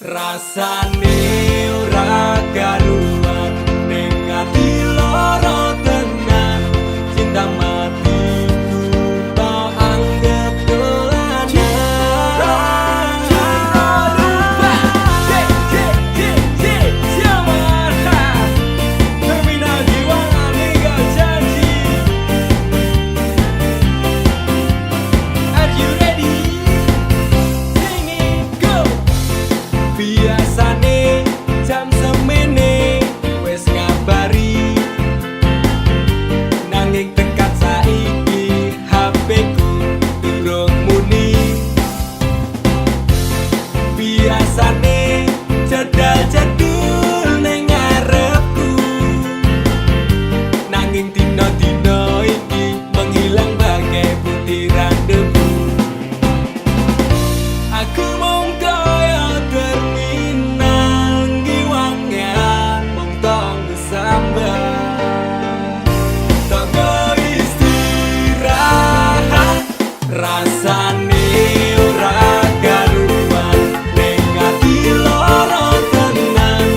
Rasane ora karuan ning ati lara tenan cinta matiku tak anggap dolanan terminal jiwa amiga janji. Are you ready? Sing it, go! Biasane jam semene wes ngabari nanging tekan saiki HP ku durung muni. Biasane jadal-jadul ning ngarepku nanging dino-dino iki menghilang bagai butiran debu. Aku mong kaya terminal ngiwangan mong tong sambat toko istirahat rasane ora karuan ning ati lara tenan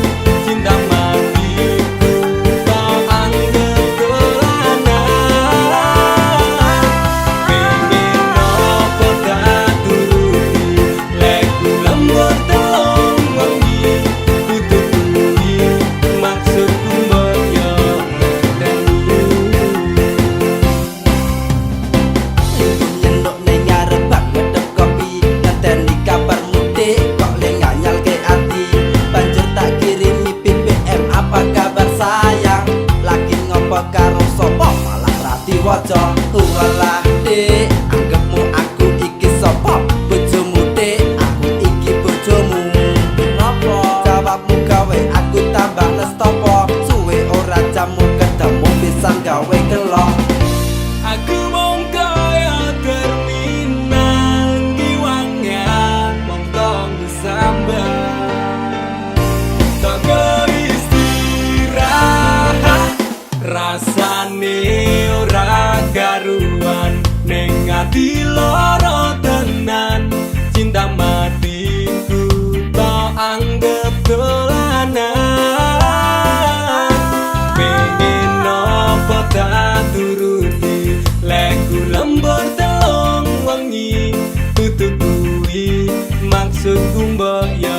cinta matiku tak anggap dolanan pengen nopo tak turuti leku lembut telung wengi kutuki maksudku mbokyo ngenteni. Nyeluk ning ngarep bak ngedep kopi ngenteni kabar mudik kok le nganyalke ati banjur tak kirimi BBM apa kabar sayang lagi ngopo karo sapa malah ra diwaca walah dik anggapmu aku iki sapa bojomu dik aku iki bojomu napa jawabmu gawe aku tambah nestopo suwe ora jamu ketemu pisan gawe kelok. Aku mong kaya terminal ngiwangan mong tong sambat toko istirahat rasane ora karuan ning ati lara tenan cinta matiku tak anggap dolanan pengen nopo tak turuti leku lembur telung wengi tutup kuwi maksudku mbok ya